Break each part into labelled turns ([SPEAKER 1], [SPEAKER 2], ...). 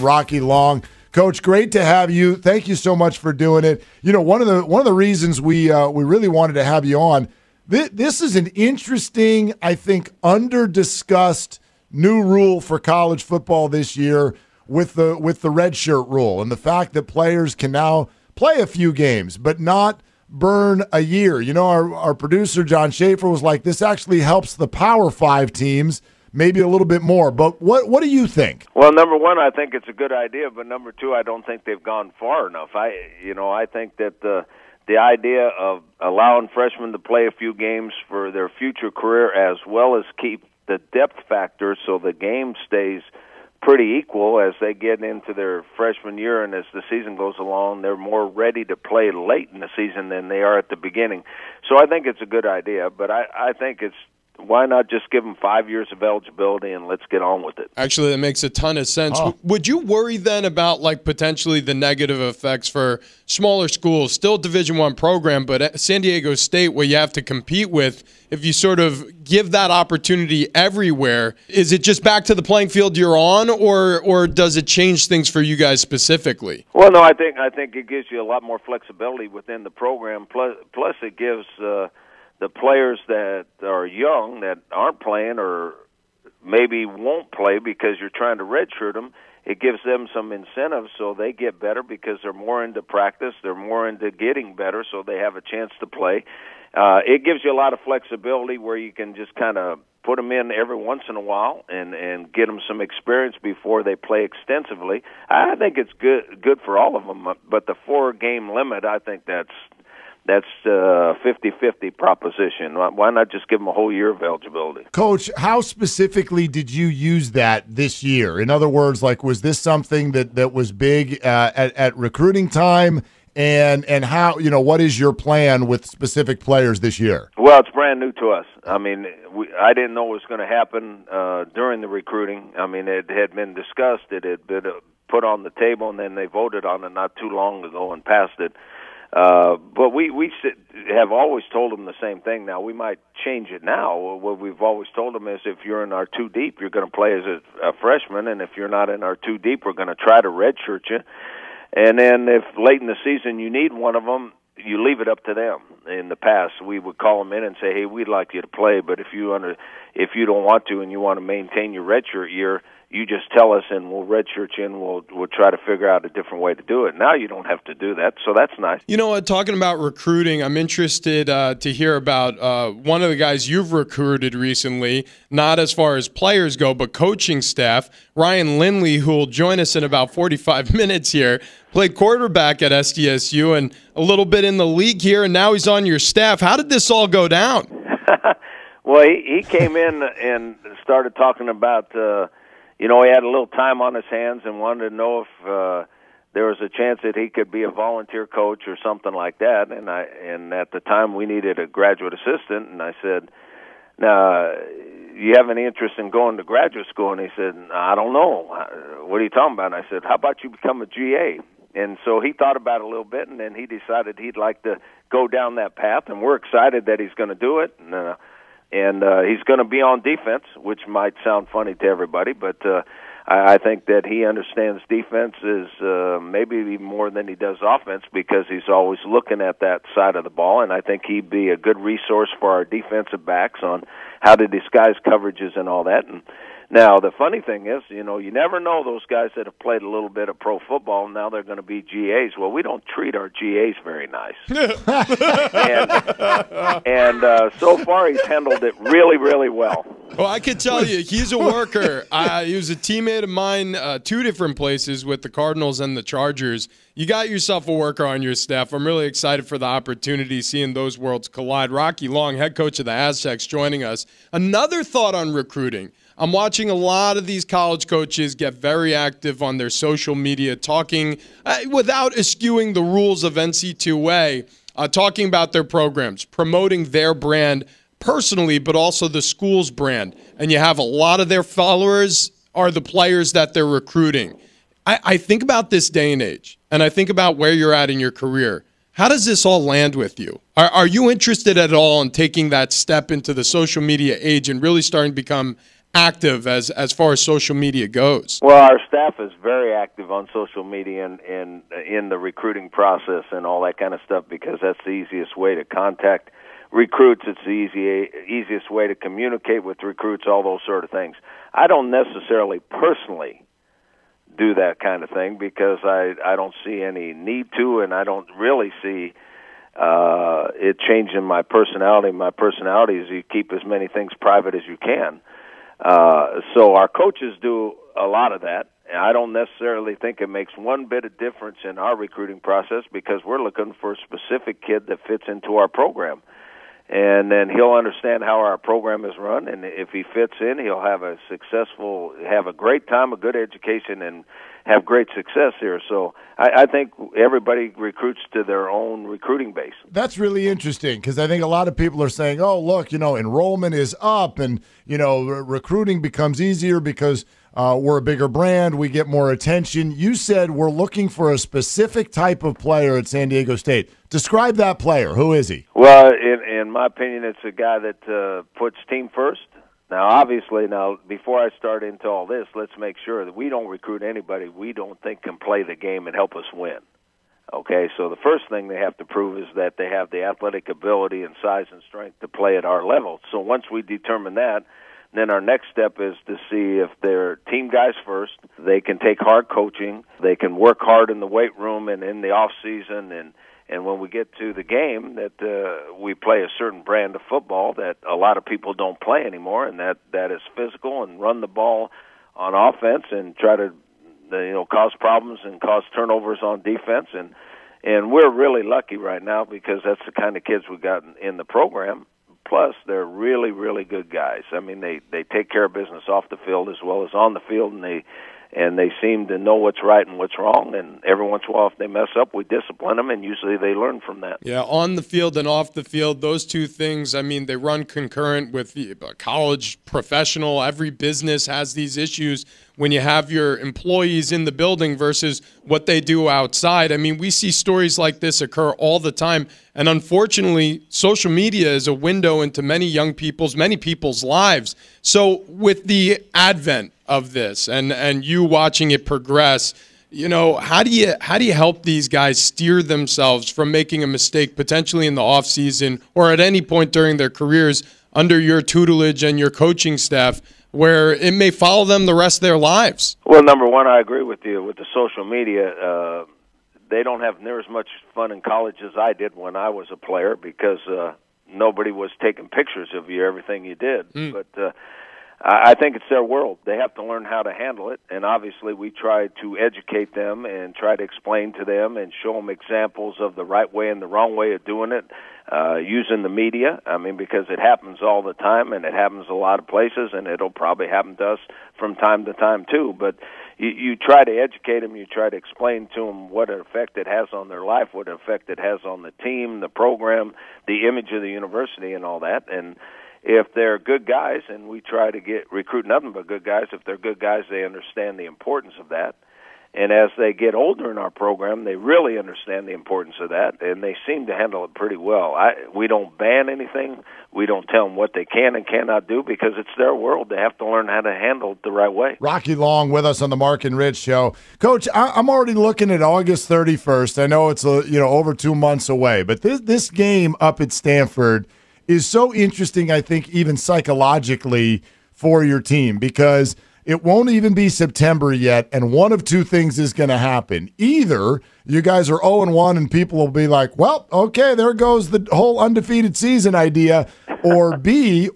[SPEAKER 1] Rocky Long. Coach, great to have you. Thank you so much for doing it. You know, one of the reasons we really wanted to have you on, this is an interesting, I think, under-discussed new rule for college football this year with the red shirt rule and the fact that players can now play a few games but not burn a year. You know, our producer, John Schaefer, was like, this actually helps the Power 5 teams maybe a little bit more. But what do you think?
[SPEAKER 2] Well, number one, I think it's a good idea, but number two, I don't think they've gone far enough. I think that the idea of allowing freshmen to play a few games for their future career as well as keep the depth factor so the game stays pretty equal as they get into their freshman year, and as the season goes along, they're more ready to play late in the season than they are at the beginning. So I think it's a good idea, but I think it's why not just give them 5 years of eligibility and let's get on with it?
[SPEAKER 3] Actually, that makes a ton of sense. Would you worry then about like potentially the negative effects for smaller schools, still Division I program, but San Diego State where you have to compete with, if you sort of give that opportunity everywhere, is it just back to the playing field you're on, or does it change things for you guys specifically?
[SPEAKER 2] Well, no, I think it gives you a lot more flexibility within the program. Plus it gives the players that are young that aren't playing or maybe won't play because you're trying to redshirt them, it gives them some incentive so they get better because they're more into practice, they're more into getting better so they have a chance to play. It gives you a lot of flexibility where you can just kind of put them in every once in a while and get them some experience before they play extensively. I think it's good for all of them, but the 4-game limit, I think that's a 50-50 proposition. Why not just give them a whole year of eligibility?
[SPEAKER 1] Coach, how specifically did you use that this year? In other words, like, was this something that was big at recruiting time? And how, you know, what is your plan with specific players this year?
[SPEAKER 2] Well, it's brand new to us. I mean, I didn't know it was going to happen during the recruiting. I mean, it had been discussed. It had been put on the table, and then they voted on it not too long ago and passed it. But we have always told them the same thing. Now, we might change it now. What we've always told them is if you're in our 2 deep, you're going to play as a freshman, and if you're not in our 2 deep, we're going to try to redshirt you. And then if late in the season you need one of them, you leave it up to them. In the past, we would call them in and say, hey, we'd like you to play, but if you don't want to and you want to maintain your redshirt year, you just tell us and we'll redshirt you and we'll try to figure out a different way to do it. Now you don't have to do that, so that's nice.
[SPEAKER 3] You know what, talking about recruiting, I'm interested to hear about one of the guys you've recruited recently, not as far as players go, but coaching staff. Ryan Lindley, who will join us in about 45 minutes here, played quarterback at SDSU and a little bit in the league here, and now he's on your staff. How did this all go down?
[SPEAKER 2] Well, he came in and started talking about he had a little time on his hands and wanted to know if there was a chance that he could be a volunteer coach or something like that. And at the time we needed a graduate assistant, and I said, "Now, you have any interest in going to graduate school?" And he said, "I don't know. What are you talking about?" And I said, "How about you become a GA?" And so he thought about it a little bit, and then he decided he'd like to go down that path, and we're excited that he's going to do it. And he's going to be on defense, which might sound funny to everybody, but I think that he understands defense is maybe even more than he does offense because he's always looking at that side of the ball, and I think he'd be a good resource for our defensive backs on how to disguise coverages and all that. And now, the funny thing is, you never know those guys that have played a little bit of pro football, and now they're going to be GAs. Well, we don't treat our GAs very nice. and so far, he's handled it really, really well.
[SPEAKER 3] Well, I can tell you, he's a worker. He was a teammate of mine, 2 different places with the Cardinals and the Chargers. You got yourself a worker on your staff. I'm really excited for the opportunity seeing those worlds collide. Rocky Long, head coach of the Aztecs, joining us. Another thought on recruiting. I'm watching a lot of these college coaches get very active on their social media, talking without eschewing the rules of NC2A, talking about their programs, promoting their brand personally, but also the school's brand. And you have a lot of their followers are the players that they're recruiting. I think about this day and age, and I think about where you're at in your career. How does this all land with you? Are you interested at all in taking that step into the social media age and really starting to become active as far as social media goes?
[SPEAKER 2] Well, our staff is very active on social media and in the recruiting process and all that kind of stuff, because that's the easiest way to contact recruits. It's the easiest way to communicate with recruits, all those sort of things. I don't necessarily personally do that kind of thing because I don't see any need to, and I don't really see it changing my personality. My personality is you keep as many things private as you can. So our coaches do a lot of that. And I don't necessarily think it makes one bit of difference in our recruiting process because we're looking for a specific kid that fits into our program. And then he'll understand how our program is run, and if he fits in, he'll have a great time, a good education, and have great success here. So I think everybody recruits to their own recruiting base.
[SPEAKER 1] That's really interesting because I think a lot of people are saying, oh, look, enrollment is up and, recruiting becomes easier because we're a bigger brand, we get more attention. You said we're looking for a specific type of player at San Diego State. Describe that player. Who is he?
[SPEAKER 2] Well, in my opinion, it's a guy that puts team first. Now, obviously, before I start into all this, let's make sure that we don't recruit anybody we don't think can play the game and help us win. Okay, so the first thing they have to prove is that they have the athletic ability and size and strength to play at our level. So once we determine that, then our next step is to see if they're team guys first. They can take hard coaching. They can work hard in the weight room and in the off season, and when we get to the game, that we play a certain brand of football that a lot of people don't play anymore, and that is physical and run the ball on offense and try to cause problems and cause turnovers on defense. And we're really lucky right now because that's the kind of kids we got in the program. Plus, they're really, really good guys. I mean, they take care of business off the field as well as on the field, and they seem to know what's right and what's wrong. And every once in a while, if they mess up, we discipline them, and usually they learn from that.
[SPEAKER 3] Yeah, on the field and off the field, those two things, I mean, they run concurrent with the college, professional. Every business has these issues when you have your employees in the building versus what they do outside. I mean, we see stories like this occur all the time. And unfortunately, social media is a window into many people's lives. So with the advent of this and you watching it progress, how do you help these guys steer themselves from making a mistake potentially in the off season or at any point during their careers under your tutelage and your coaching staff where it may follow them the rest of their lives?
[SPEAKER 2] Well, number one, I agree with you. With the social media, they don't have near as much fun in college as I did when I was a player because nobody was taking pictures of you, everything you did. But I think it's their world. They have to learn how to handle it, and obviously we try to educate them and try to explain to them and show them examples of the right way and the wrong way of doing it, using the media. I mean, because it happens all the time, and it happens a lot of places, and it'll probably happen to us from time to time too. But you try to educate them, you try to explain to them what effect it has on their life, what effect it has on the team, the program, the image of the university, and all that. And if they're good guys, and we try to recruit nothing but good guys, if they're good guys, they understand the importance of that. And as they get older in our program, they really understand the importance of that, and they seem to handle it pretty well. We don't ban anything. We don't tell them what they can and cannot do because it's their world. They have to learn how to handle it the right way.
[SPEAKER 1] Rocky Long with us on the Mark and Rich Show. Coach, I'm already looking at August 31st. I know it's over 2 months away, but this game up at Stanford is so interesting, I think, even psychologically for your team because it won't even be September yet, and one of two things is going to happen. Either you guys are 0-1 and people will be like, well, okay, there goes the whole undefeated season idea, or B,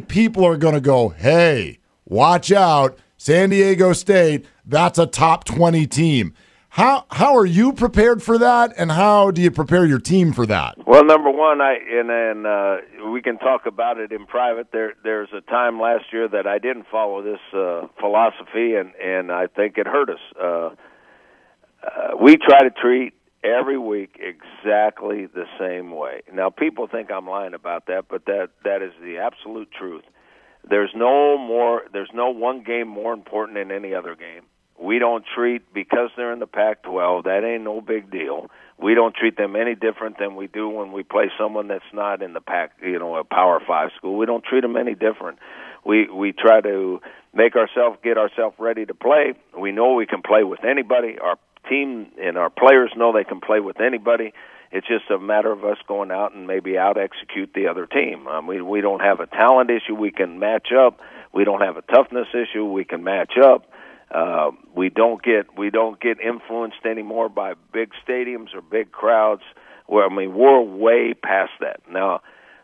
[SPEAKER 1] people are going to go, hey, watch out, San Diego State, that's a top 20 team. How are you prepared for that, and how do you prepare your team for that?
[SPEAKER 2] Well, number one, we can talk about it in private. There's a time last year that I didn't follow this philosophy, and I think it hurt us. We try to treat every week exactly the same way. Now, people think I'm lying about that, but that is the absolute truth. There's no one game more important than any other game. We don't treat, because they're in the Pac-12, that ain't no big deal. We don't treat them any different than we do when we play someone that's not in the Pac, a Power 5 school. We don't treat them any different. we try to get ourselves ready to play. We know we can play with anybody. Our team and our players know they can play with anybody. It's just a matter of us going out and maybe out-execute the other team. We don't have a talent issue. We can match up. We don't have a toughness issue. We can match up. We don't get influenced anymore by big stadiums or big crowds. We're way past that now.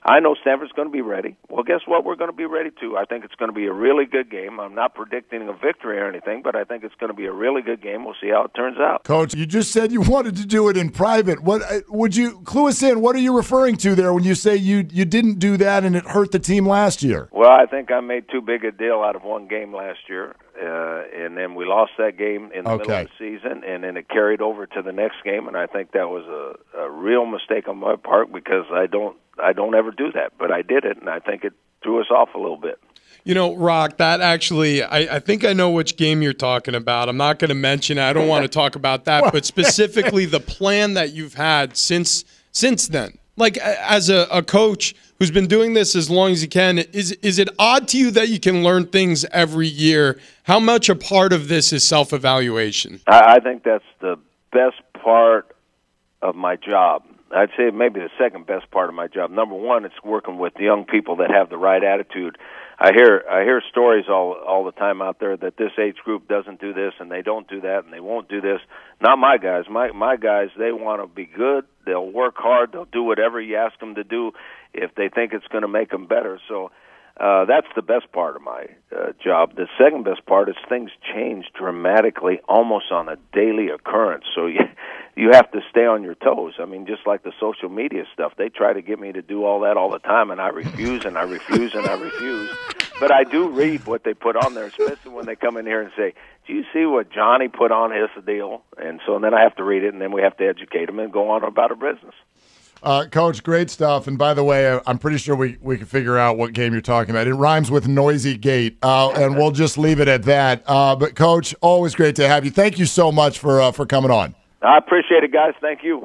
[SPEAKER 2] I know Stanford's going to be ready. Well, guess what? We're going to be ready, too. I think it's going to be a really good game. I'm not predicting a victory or anything, but I think it's going to be a really good game. We'll see how it turns out.
[SPEAKER 1] Coach, you just said you wanted to do it in private. What would you clue us in? What are you referring to there when you say you didn't do that and it hurt the team last year?
[SPEAKER 2] Well, I think I made too big a deal out of one game last year, and then we lost that game in the middle of the season, and then it carried over to the next game, and I think that was a real mistake on my part because I don't ever do that, but I did it, and I think it threw us off a little bit.
[SPEAKER 3] You know, Rock, that actually, I think I know which game you're talking about. I'm not going to mention it. I don't want to talk about that, but specifically the plan that you've had since then. Like, as a coach who's been doing this as long as you can, is it odd to you that you can learn things every year? How much a part of this is self-evaluation?
[SPEAKER 2] I think that's the best part of my job. I'd say maybe the second best part of my job. Number one, it's working with young people that have the right attitude. I hear stories all the time out there that this age group doesn't do this and they don't do that and they won't do this. Not my guys. My guys, they want to be good. They'll work hard. They'll do whatever you ask them to do if they think it's going to make them better. So that's the best part of my job. The second best part is things change dramatically almost on a daily occurrence. So you have to stay on your toes. I mean, just like the social media stuff, they try to get me to do all that all the time, and I refuse, and I refuse, and I refuse. But I do read what they put on there, especially when they come in here and say, do you see what Johnny put on his deal? And so then I have to read it, and then we have to educate them and go on about our business.
[SPEAKER 1] Coach, great stuff. And by the way, I'm pretty sure we can figure out what game you're talking about. It rhymes with Noisy Gate, and we'll just leave it at that. But, Coach, always great to have you. Thank you so much for coming on.
[SPEAKER 2] I appreciate it, guys. Thank you.